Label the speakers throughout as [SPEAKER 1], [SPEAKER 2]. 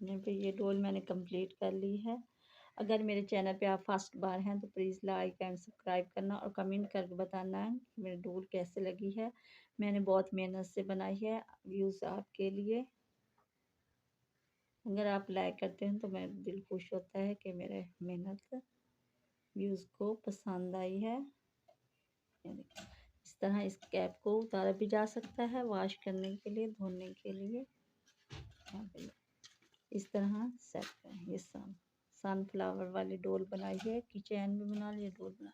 [SPEAKER 1] यहाँ पे ये डोल मैंने कंप्लीट कर ली है। अगर मेरे चैनल पे आप फर्स्ट बार हैं तो प्लीज़ लाइक एंड सब्सक्राइब करना और कमेंट करके बताना है कि मेरी डोल कैसे लगी है। मैंने बहुत मेहनत से बनाई है व्यूज़ आपके लिए। अगर आप लाइक करते हैं तो मेरा दिल खुश होता है कि मेरे मेहनत व्यूज़ को पसंद आई है। ये देखिए, इस तरह इस कैप को उतारा भी जा सकता है वॉश करने के लिए, धोने के लिए। यहाँ पे इस तरह सेट करें। ये सनफ्लावर वाली डोल बनाई है कि चैन भी बना लिया, डोल बना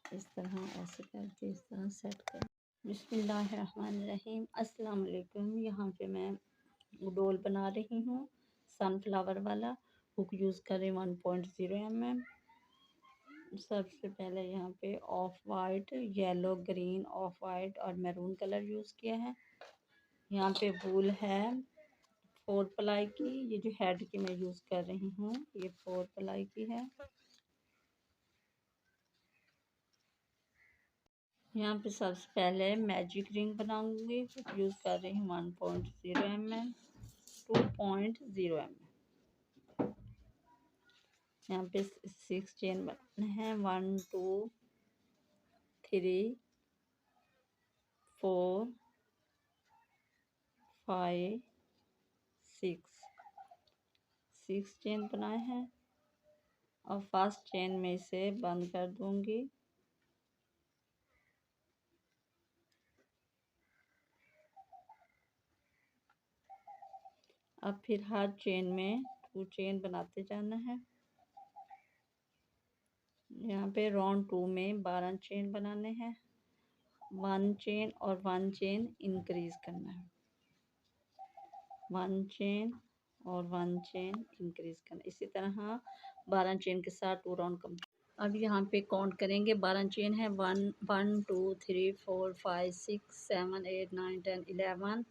[SPEAKER 1] इस तरह ऐसे करके इस तरह सेट करें। बिस्मिल्लाहिर्रहमानिर्रहीम। अस्सलाम वालेकुम। यहाँ पे मैं डोल बना रही हूँ सनफ्लावर वाला। हुक यूज़ करें 1.0 mm। सबसे पहले यहाँ पे of white, yellow, green, of white और मैरून कलर यूज़ किया है। यहाँ पे वूल है 4 प्लाई की। ये जो हेड की मैं यूज़ कर रही हूँ ये 4 प्लाई की है। यहाँ पे सबसे पहले मैजिक रिंग बनाऊंगी। यूज़ कर रही हूँ 1.0 mm, 2.0 mm। यहाँ पे 6 चेन बनाने हैं। 1 2 3 4 5 6 चेन बनाए हैं और फर्स्ट चेन में इसे बंद कर दूंगी। अब फिर हर चेन में 2 चेन बनाते जाना है। यहाँ पे राउंड 2 में 12 चेन बनाने हैं। 1 चेन और 1 चेन इंक्रीज करना है। 1 चेन और 1 चेन इंक्रीज करना। इसी तरह 12 चेन के साथ 2 राउंड कंप्लीट। अब यहाँ पे काउंट करेंगे। 12 चेन है। 1 2 3 4 5 6 7 8 9 10 11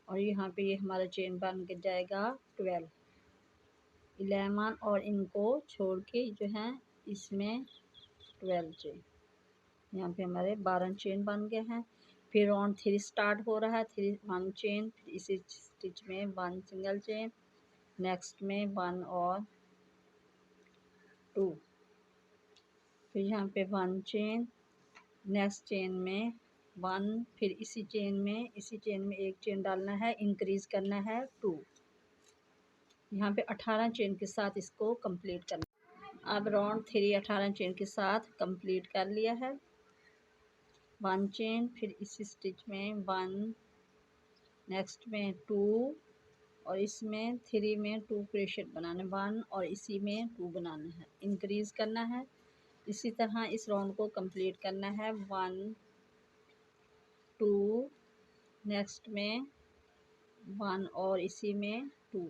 [SPEAKER 1] और यहाँ पे ये हमारा चेन बन के जाएगा 12 11 और इनको छोड़ के जो है इसमें 12 चेन। यहाँ पे हमारे 12 चेन बन गए हैं। फिर राउंड 3 स्टार्ट हो रहा है। 1 चेन, फिर इसी स्टिच में 1 सिंगल चेन, नेक्स्ट में 1 और 2, फिर यहाँ पे 1 चेन, नेक्स्ट चेन में 1, फिर इसी चेन में एक चेन डालना है, इंक्रीज करना है 2। यहाँ पे 18 चेन के साथ इसको कंप्लीट करना। अब राउंड 3 18 चेन के साथ कंप्लीट कर लिया है। 1 चेन, फिर इसी स्टिच में 1, नेक्स्ट में 2 और इसमें 3 में 2 क्रोशेट बनाने, 1 और इसी में 2 बनाना है, इंक्रीज करना है। इसी तरह इस राउंड को कंप्लीट करना है। 1 2 नेक्स्ट में 1 और इसी में 2,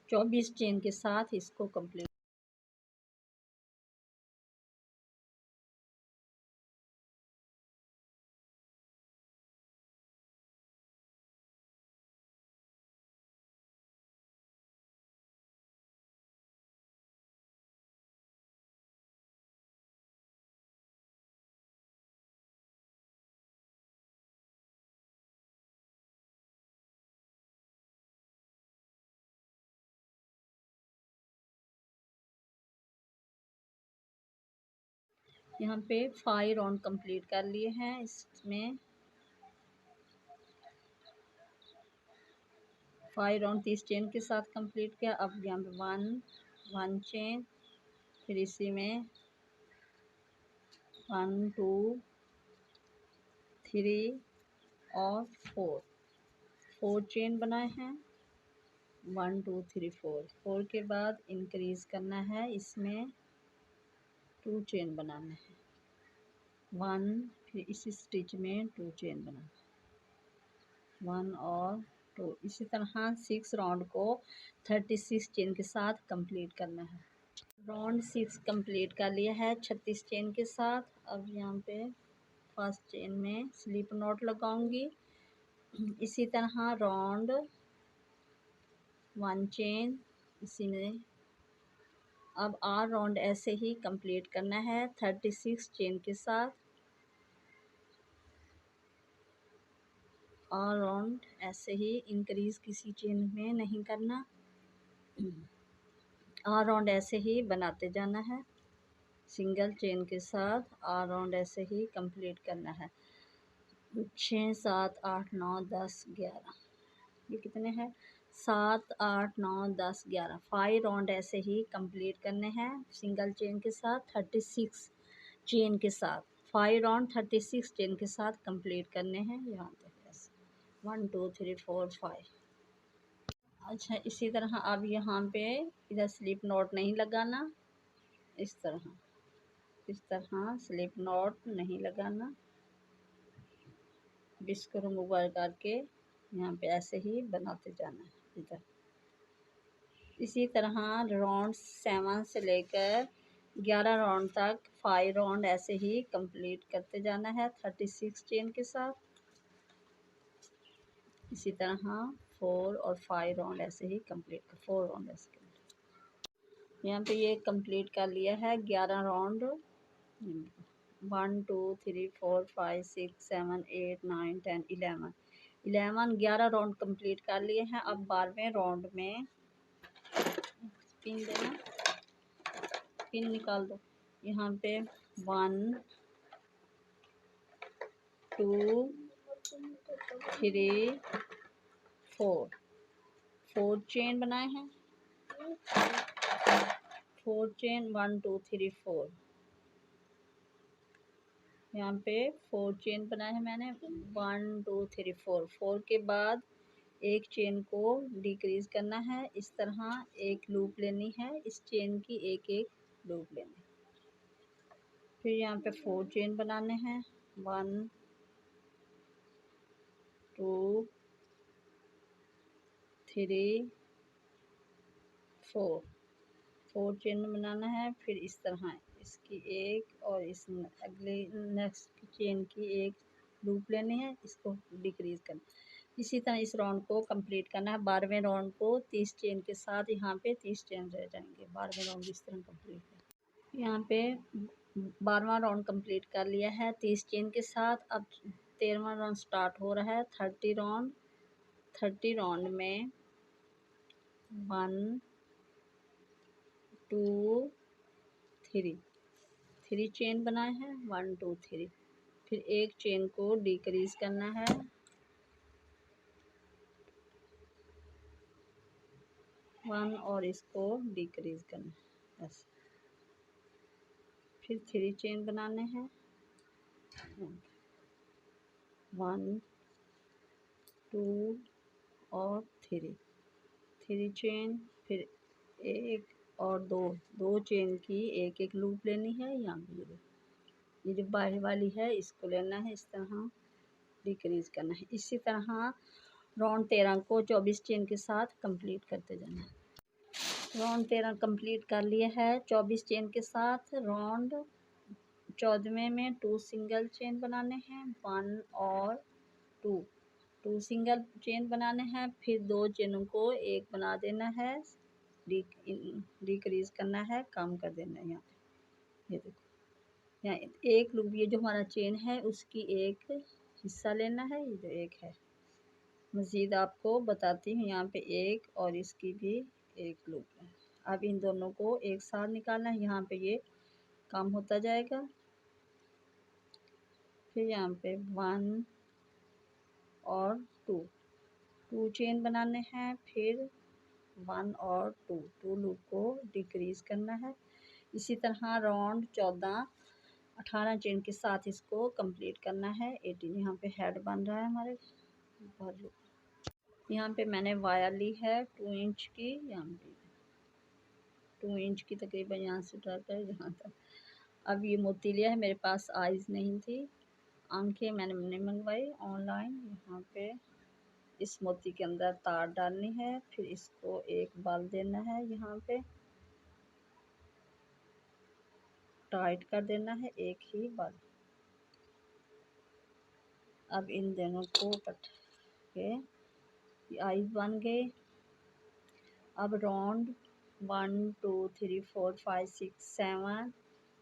[SPEAKER 1] 24 चेन के साथ इसको कंप्लीट। यहाँ पे 5 राउंड कंप्लीट कर लिए हैं। इसमें 5 राउंड 30 चेन के साथ कंप्लीट किया। अब यहाँ पे 1 चेन, फिर इसी में 1 2 3 और 4 चेन बनाए हैं। 1 2 3 4 के बाद इंक्रीज करना है, इसमें 2 चेन बनाना है। 1, फिर इसी स्टिच में 2 चेन बनाना, 1 और 2। इसी तरह 6 राउंड को 36 चेन के साथ कंप्लीट करना है। राउंड 6 कंप्लीट कर लिया है 36 चेन के साथ। अब यहाँ पे फर्स्ट चेन में स्लिप नॉट लगाऊंगी। इसी तरह राउंड 1 चेन इसी में। अब 8 राउंड ऐसे ही कंप्लीट करना है 36 चेन के साथ। ऑल राउंड ऐसे ही इंक्रीज किसी चेन में नहीं करना, ऑल राउंड ऐसे ही बनाते जाना है। सिंगल चेन के साथ ऑल राउंड ऐसे ही कंप्लीट करना है। 6 7 8 9 10 11, ये कितने हैं? 7 8 9 10 11, 5 राउंड ऐसे ही कंप्लीट करने हैं सिंगल चेन के साथ। 36 चेन के साथ 5 राउंड 36 चेन के साथ कंप्लीट करने हैं। यहाँ तक ऐसे 1 2 3 4 5। अच्छा, इसी तरह अब यहाँ पे इधर स्लिप नॉट नहीं लगाना, इस तरह स्लिप नॉट नहीं लगाना। इसको रिमूवर करके यहाँ पे ऐसे ही बनाते जाना है इधर। इसी तरह राउंड 7 से लेकर 11 राउंड तक 5 राउंड ऐसे ही कंप्लीट करते जाना है 36 चेन के साथ। इसी तरह 4 और 5 राउंड ऐसे ही कंप्लीट 4 राउंड ऐसे कंप्लीट। यहाँ पे ये कंप्लीट कर लिया है 11 राउंड। 1 2 3 4 5 6 7 8 9 10 11 11 राउंड कंप्लीट कर लिए हैं। अब 12वें राउंड में पिन देना, पिन निकाल दो। यहाँ पे 1 2 3 4 चेन बनाए हैं। 4 चेन 1 2 3 4, यहाँ पे 4 चेन बनाए हैं मैंने। 1 2 3 4 के बाद एक चेन को डिक्रीज करना है। इस तरह एक लूप लेनी है, इस चेन की एक एक लूप लेनी। फिर यहाँ पे 4 चेन बनाने हैं। 1 2 3 4 चेन बनाना है। फिर इस तरह इसकी एक और इस अगले नेक्स्ट चेन की एक लूप लेनी है, इसको डिक्रीज करना। इसी तरह इस राउंड को कंप्लीट करना है। 12वें राउंड को 30 चेन के साथ यहाँ पे 30 चेन रह जाएंगे। 12वें राउंड इस तरह कंप्लीट है। यहाँ पे 12वां राउंड कंप्लीट कर लिया है 30 चेन के साथ। अब 13वां राउंड स्टार्ट हो रहा है। 30 राउंड में 1 2 3 चेन बनाए हैं। 1 2 3, फिर एक चेन को डिक्रीज करना है। 1 और इसको डिक्रीज करना है ऐसे। फिर 3 चेन बनाने हैं। 1 2 और 3 चेन, फिर एक और दो चेन की एक एक लूप लेनी है। यहाँ पे ये जो बाहर वाली है इसको लेना है, इस तरह डिक्रीज करना है। इसी तरह राउंड 13 को 24 चेन के साथ कंप्लीट करते जाना है। राउंड 13 कंप्लीट कर लिया है 24 चेन के साथ। राउंड 14वें में 2 सिंगल चेन बनाने हैं। 1 और 2 सिंगल चेन बनाने हैं। फिर 2 चेनों को एक बना देना है, डिक्रीज करना है, कम कर देना है। यहाँ ये देखो, यहाँ एक लूप, ये जो हमारा चेन है उसकी एक हिस्सा लेना है, ये जो एक है। मज़ीद आपको बताती हूँ, यहाँ पे एक और इसकी भी एक लूप है। अब इन दोनों को एक साथ निकालना है। यहाँ पे ये काम होता जाएगा। फिर यहाँ पे 1 और 2 चेन बनाने हैं। फिर 1 और 2 लूप को डिक्रीज करना है। इसी तरह राउंड 18 चेन के साथ इसको कंप्लीट करना है। 18 यहाँ पे हेड बन रहा है हमारे। यहाँ पे मैंने वायर ली है 2 इंच की। यहाँ पे 2 इंच की तकरीबन यहाँ से उठाकर यहाँ तक। अब ये मोती लिया है, मेरे पास आइज़ नहीं थी, आंखें मैंने मंगवाई ऑनलाइन। यहाँ पे इस मोती के अंदर तार डालनी है। फिर इसको एक बल देना है, यहाँ पे टाइट कर देना है, एक ही बल। अब इन दोनों को कट के आइज़ बन गए। अब राउंड 1 2 3 4 5 6 7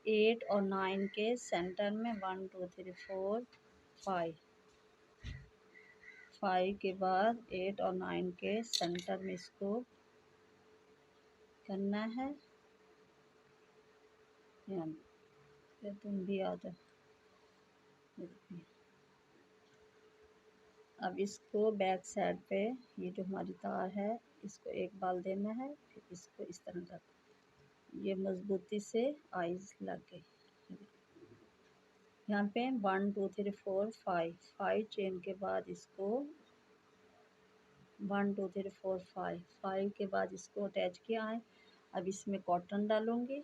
[SPEAKER 1] 8 और 9 के सेंटर में 1 2 3 4 5 5 के बाद 8 और 9 के सेंटर में इसको करना है। तुम भी आ जाओ। अब इसको बैक साइड पे ये जो हमारी तार है इसको एक बाल देना है, फिर इसको इस तरह का ये मजबूती से आइज लग गई। यहाँ पे 1 2 3 4 5 चेन के बाद इसको 1 2 3 4 5 के बाद इसको अटैच किया है। अब इसमें कॉटन डालूंगी।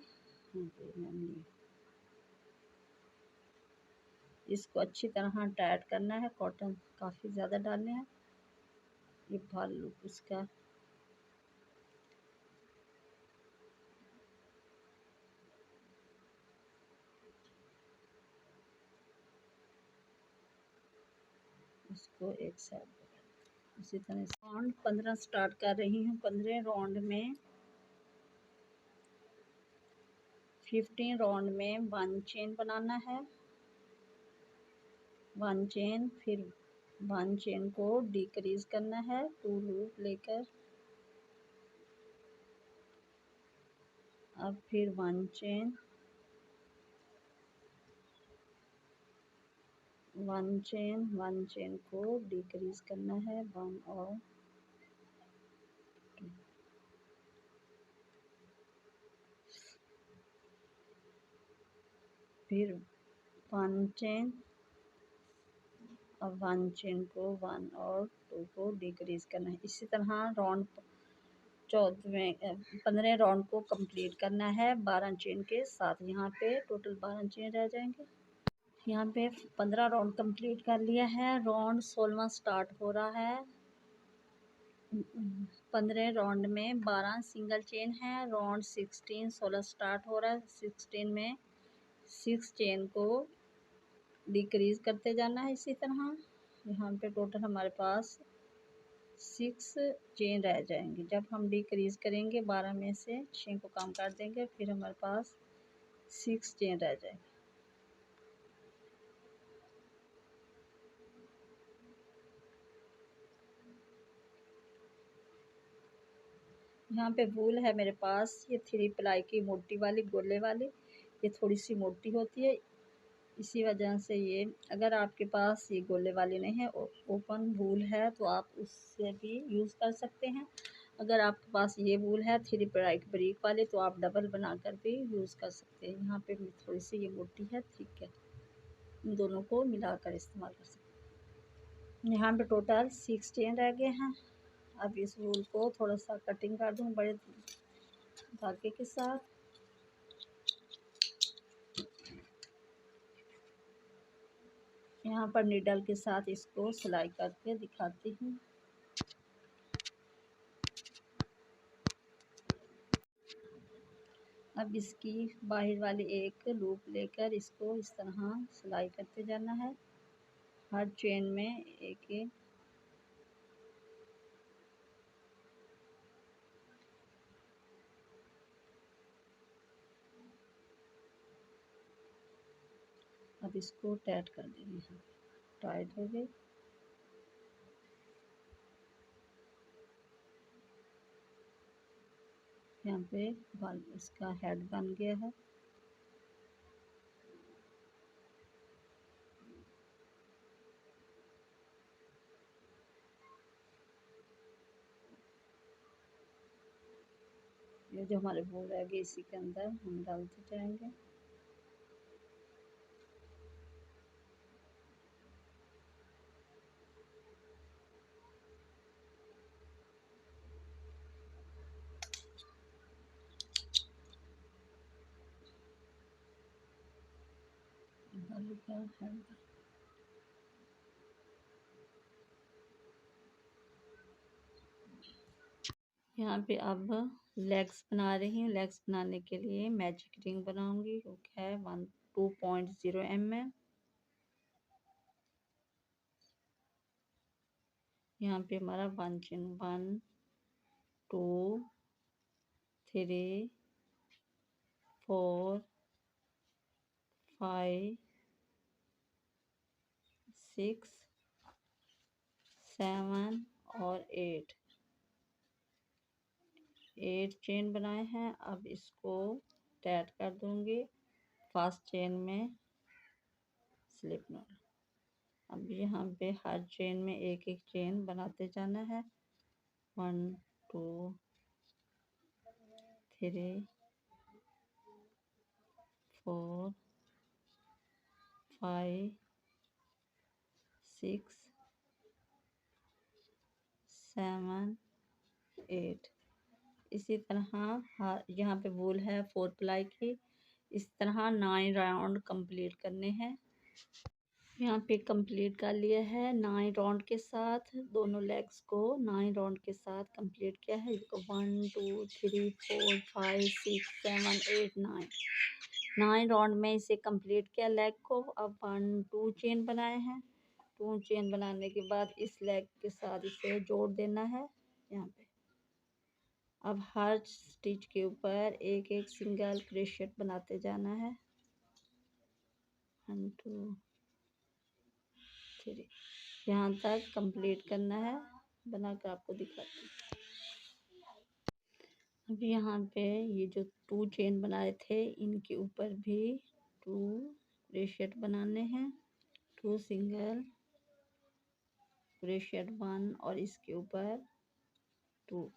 [SPEAKER 1] इसको अच्छी तरह टाइट करना है, कॉटन काफ़ी ज़्यादा डालने हैं। ये भालू इसका इसको एक साइड इसी तरह राउंड 15 स्टार्ट कर रही हूँ। 15 राउंड में 15 राउंड में 1 चेन बनाना है, 1 चेन, फिर 1 चेन को डिक्रीज करना है 2 लूप लेकर। अब फिर 1 चेन, 1 चेन, 1 चेन को डिक्रीज करना है 1 और 2। फिर 1 चेन, अब 1 चेन को 1 और 2 को डिक्रीज करना है। इसी तरह राउंड 15 राउंड को कंप्लीट करना है 12 चेन के साथ। यहाँ पे टोटल 12 चेन रह जाएंगे। यहाँ पे 15 राउंड कंप्लीट कर लिया है। राउंड 16वां स्टार्ट हो रहा है। 15 राउंड में 12 सिंगल चेन है। राउंड 16 स्टार्ट हो रहा है। 16 में 6 चेन को डिक्रीज करते जाना है। इसी तरह यहाँ पे टोटल हमारे पास 6 चेन रह जाएंगे। जब हम डिक्रीज करेंगे 12 में से 6 को कम कर देंगे, फिर हमारे पास 6 चेन रह जाएंगे। यहाँ पे वूल है मेरे पास, ये 3 प्लाई की मोटी वाली गोले वाली, ये थोड़ी सी मोटी होती है। इसी वजह से ये, अगर आपके पास ये गोले वाली नहीं है, ओपन वूल है, तो आप उससे भी यूज़ कर सकते हैं। अगर आपके पास ये वूल है 3 प्लाई की बारीक वाली, तो आप डबल बनाकर भी यूज़ कर सकते हैं। यहाँ पे थोड़ी सी ये मोटी है, ठीक है, इन दोनों को मिलाकर इस्तेमाल कर सकते हैं। यहाँ पे टोटल 6 चेन रह गए हैं। अब इस वूल को थोड़ा सा कटिंग कर दूँ बड़े धागे के साथ। यहाँ पर नीडल के साथ इसको सिलाई करके दिखाती हूँ। अब इसकी बाहर वाली एक लूप लेकर इसको इस तरह सिलाई करते जाना है, हर चेन में एक एक। अब इसको टाइट कर देंगे, टाइट हो गई। यहाँ पे इसका हेड बन गया है। ये जो हमारे बोल रह गए इसी के अंदर हम डालते जाएंगे। यहाँ पे अब लेग्स बना रही हूँ। लेग्स बनाने के लिए मैजिक रिंग बनाऊंगी, वो क्या है 2.0 mm। यहाँ पे हमारा 1 चेन 1 2 3 4 5 6 7 और 8 चेन बनाए हैं। अब इसको टाइट कर दूंगी फर्स्ट चेन में स्लिप नॉट। अब यहाँ पे हर चेन में एक एक चेन बनाते जाना है। 1 2 3 4 5 6 7 8। इसी तरह यहाँ पे वूल है 4 प्लाई की। इस तरह 9 राउंड कंप्लीट करने हैं। यहाँ पे कंप्लीट कर लिया है 9 राउंड के साथ। दोनों लेग्स को 9 राउंड के साथ कंप्लीट किया है। इसको 1 2 3 4 5 6 7 8 9 राउंड में इसे कंप्लीट किया लेग को। अब 1 2 चेन बनाए हैं। 2 चेन बनाने के बाद इस लेग के साथ इसे जोड़ देना है यहाँ पे। अब हर स्टिच के ऊपर एक एक सिंगल क्रोशेट बनाते जाना है। 1 2 3 यहाँ तक कंप्लीट करना है। बनाकर आपको दिखाती हूँ। अब यहाँ पे ये जो 2 चेन बनाए थे इनके ऊपर भी 2 क्रोशेट बनाने हैं। 2 सिंगल क्रोशेट 1 और इसके ऊपर 2।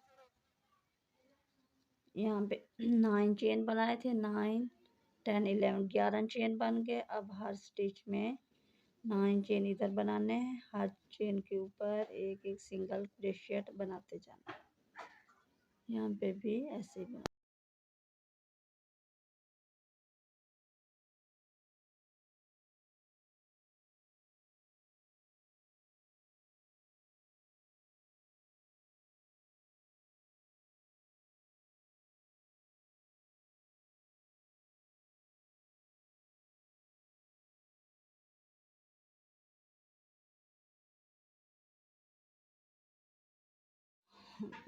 [SPEAKER 1] यहाँ पे 9 चेन बनाए थे। 9 10 11 11 चेन बन गए। अब हर स्टिच में 9 चेन इधर बनाने हैं। हर चेन के ऊपर एक एक सिंगल क्रोशेट बनाते जाना। यहाँ पे भी ऐसे ही बना।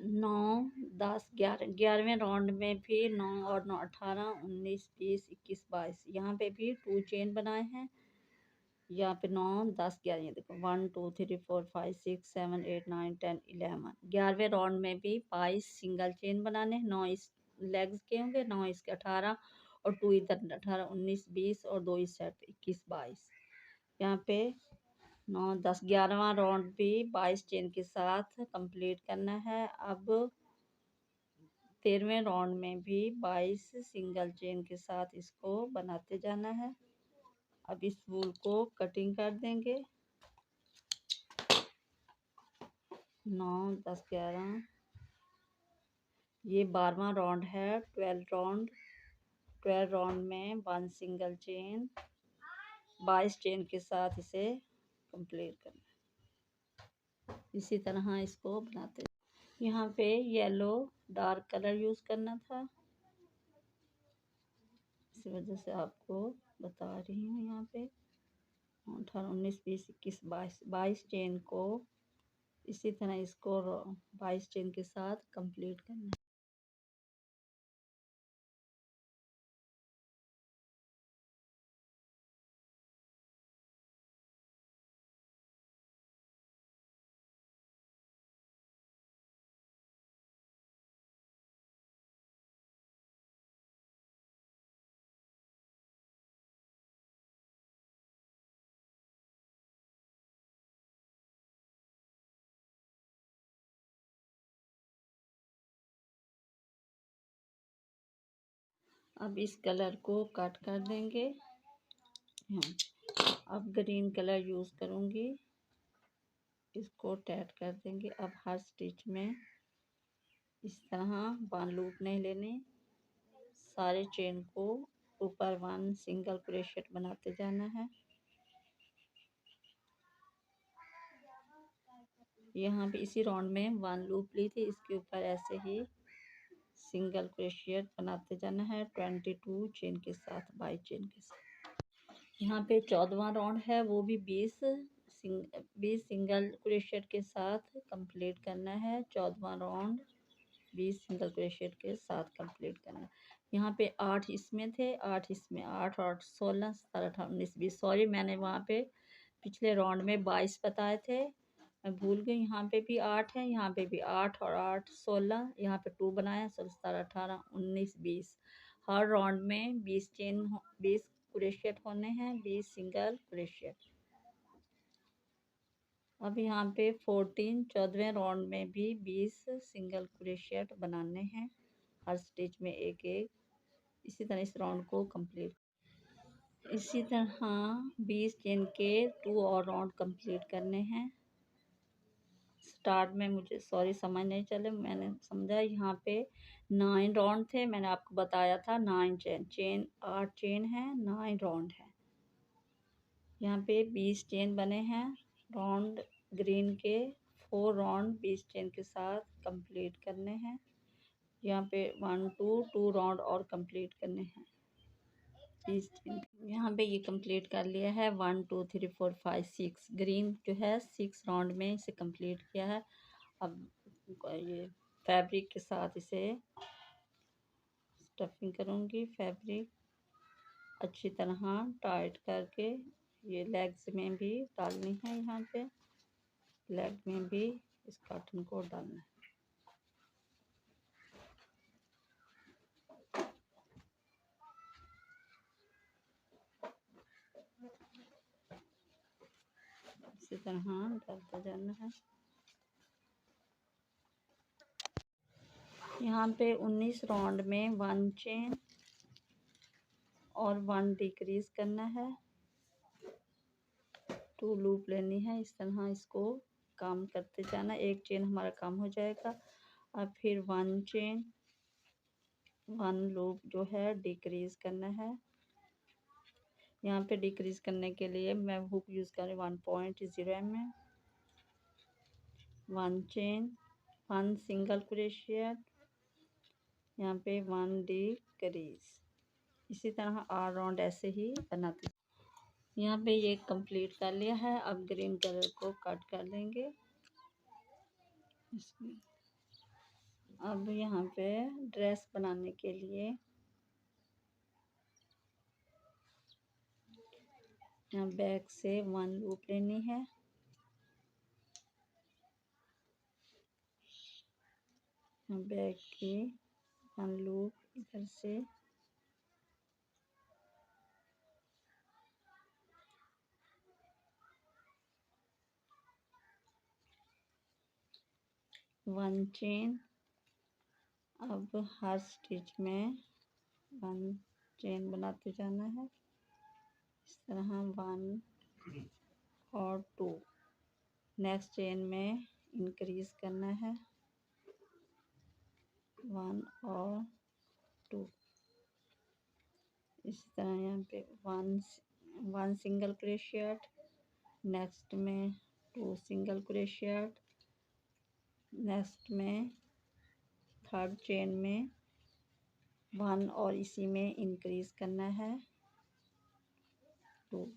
[SPEAKER 1] नौ 10 11 11वें राउंड में भी 9 और 9 18 19 20 21 22 यहाँ पे भी 2 चेन बनाए हैं। यहाँ पे 9 10 11 ये देखो 1 2 3 4 5 6 7 8 9 10 11। 11वें राउंड में भी 22 सिंगल चेन बनाने हैं। 9 इस लेग्स के होंगे, 9 इसके 18 और 2 इधर 18 19 20 और 2 इस साइड 21 22। यहाँ पे 9 10 11वां राउंड भी 22 चेन के साथ कंप्लीट करना है। अब 13वें राउंड में भी 22 सिंगल चेन के साथ इसको बनाते जाना है। अब इस वूल को कटिंग कर देंगे। 9 10 11 ये 12वां राउंड है। 12 राउंड में 1 सिंगल चेन 22 चेन के साथ इसे कंप्लीट करना। इसी तरह इसको बनाते। यहाँ पे येलो डार्क कलर यूज करना था, इस वजह से आपको बता रही हूँ। यहाँ पे 18 19 20 21 22 22 चेन को इसी तरह इसको 22 चेन के साथ कंप्लीट करना है। अब इस कलर को कट कर देंगे। अब ग्रीन कलर यूज करूँगी, इसको टाइट कर देंगे। अब हर स्टिच में इस तरह 1 लूप नहीं लेने, सारे चेन को ऊपर 1 सिंगल क्रोशेट बनाते जाना है। यहाँ पे इसी राउंड में 1 लूप ली थी, इसके ऊपर ऐसे ही सिंगल क्रोशेट बनाते जाना है 22 चेन के साथ 22 चेन के साथ। यहाँ पे 14वां राउंड है, वो भी 20 सिंगल क्रोशेट के साथ कंप्लीट करना है। 14वां राउंड 20 सिंगल क्रोशेट के साथ कंप्लीट करना है। यहाँ पे 8 इसमें थे, 8 इसमें, 8 8 16 17 18 19 20। सॉरी, मैंने वहाँ पे पिछले राउंड में 22 बताए थे, मैं भूल गई, यहाँ पे भी 8 है, यहाँ पे भी 8 और 8 16, यहाँ पे 2 बनाया, 16 17 18 19 20। हर राउंड में 20 20 क्रोशेट होने हैं, 20 सिंगल क्रोशेट। अब यहाँ पे 14वें राउंड में भी 20 सिंगल क्रोशेट बनाने हैं, हर स्टिच में एक एक। इसी तरह इस राउंड को कंप्लीट, इसी तरह 20 चेन के 2 और राउंड कंप्लीट करने हैं। स्टार्ट में मुझे सॉरी समझ नहीं चले, मैंने समझा यहाँ पे 9 राउंड थे, मैंने आपको बताया था 9 चेन 8 चेन है, 9 राउंड है। यहाँ पे 20 चेन बने हैं, राउंड ग्रीन के 4 राउंड 20 चेन के साथ कंप्लीट करने हैं। यहाँ पे 1 2 राउंड और कंप्लीट करने हैं 20 चेन। यहाँ पे ये कंप्लीट कर लिया है, 1 2 3 4 5 6, ग्रीन जो है 6 राउंड में इसे कंप्लीट किया है। अब ये फैब्रिक के साथ इसे स्टफिंग करूँगी। फैब्रिक अच्छी तरह टाइट करके ये लेग्स में भी डालनी है, यहाँ पे लेग में भी इस कॉटन को डालना है। इसी तरह डालता जाना है। यहाँ पे 19 राउंड में 1 चेन और 1 डिक्रीज करना है, 2 लूप लेनी है। इस तरह इसको काम करते जाना, एक चेन हमारा काम हो जाएगा। अब फिर 1 चेन 1 लूप जो है डिक्रीज करना है। यहाँ पे डिक्रीज करने के लिए मैं हुक यूज़ कर रही हूँ 1.0 mm। 1 चेन 1 सिंगल क्रोशिएट, यहाँ पे 1 डिक्रीज। इसी तरह 8 राउंड ऐसे ही बनाते। यहाँ पे ये कंप्लीट कर लिया है। अब ग्रीन कलर को कट कर लेंगे इसमें। अब यहाँ पे ड्रेस बनाने के लिए यहाँ बैक से 1 लूप लेनी है, बैक की 1 लूप इधर से 1 चेन। अब हर स्टिच में 1 चेन बनाते जाना है, इस तरह 1 और 2। नेक्स्ट चेन में इंक्रीज करना है, 1 और 2। इसी तरह यहाँ पे 1 सिंगल क्रोशिएट, नेक्स्ट में 2 सिंगल क्रोशिएट, नेक्स्ट में थर्ड चेन में 1 और इसी में इंक्रीज करना है 2।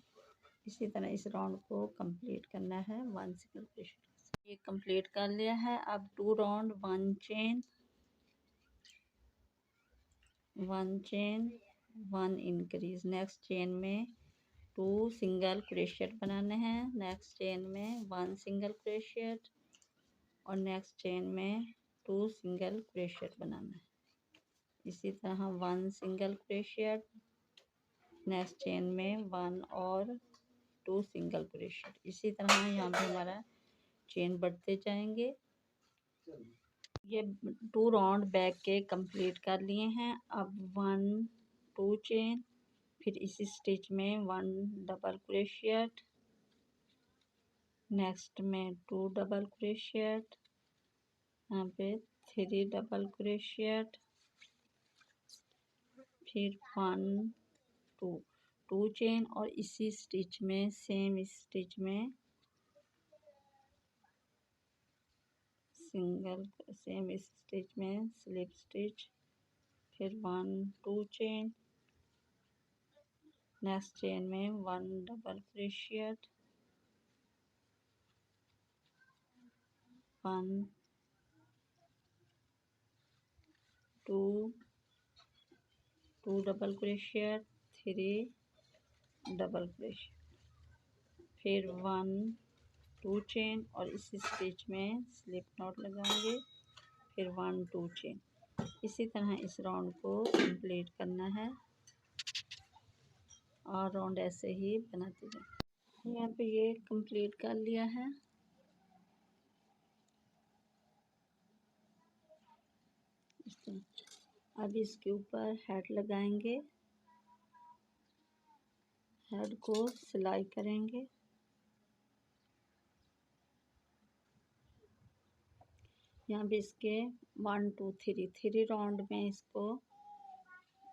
[SPEAKER 1] इसी तरह इस राउंड को कंप्लीट करना है 1 सिंगल क्रोशिएट। ये कंप्लीट कर लिया है। अब 2 round 1 chain 1 increase. Next chain में 2 सिंगल क्रोशिएट बनाने हैं, नेक्स्ट चेन में 1 सिंगल क्रोशिएट और नेक्स्ट चेन में 2 सिंगल क्रोशिएट बनाना है। इसी तरह 1 सिंगल क्रोशिएट, नेक्स्ट चेन में 1 और 2 सिंगल क्रोशिएट। इसी तरह यहाँ पे हमारा चेन बढ़ते जाएंगे। ये 2 राउंड बैक के कंप्लीट कर लिए हैं। अब 1 2 चेन, फिर इसी स्टिच में 1 डबल क्रोशिएट, नेक्स्ट में 2 डबल क्रोशिएट, यहाँ पे 3 डबल क्रोशिएट, फिर 1 2 चेन और इसी स्टिच में सेम इस स्टिच में सिंगल, सेम इस स्टिच में स्लिप स्टिच, फिर 1 2 चेन, नेक्स्ट चेन में 1 डबल क्रोशिएट, 1 2 डबल क्रोशिएट, 3 डबल क्रोशिएट, फिर 1 2 चेन और इसी स्टिच में स्लिप नॉट लगाएंगे, फिर 1 2 चेन। इसी तरह इस राउंड को कंप्लीट करना है और राउंड ऐसे ही बनाते जाए। यहाँ पे ये कंप्लीट कर लिया है। अब इसके ऊपर हेड लगाएंगे, हेड को सिलाई करेंगे। यहाँ पे इसके 1 2 3 राउंड में इसको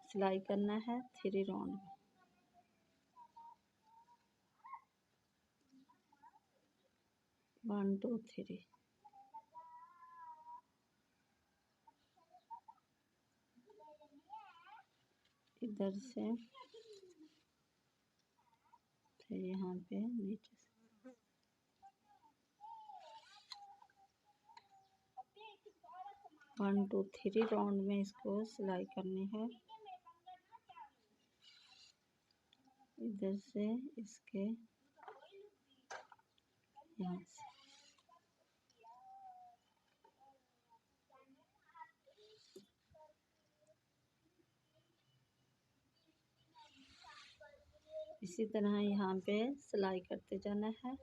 [SPEAKER 1] सिलाई करना है, 3 राउंड में। One two three. इधर से फिर यहाँ पे नीचे से 1 2 3 राउंड में इसको सिलाई करनी है। इधर से इसके यहाँ से इसी तरह यहाँ पे सिलाई करते जाना है।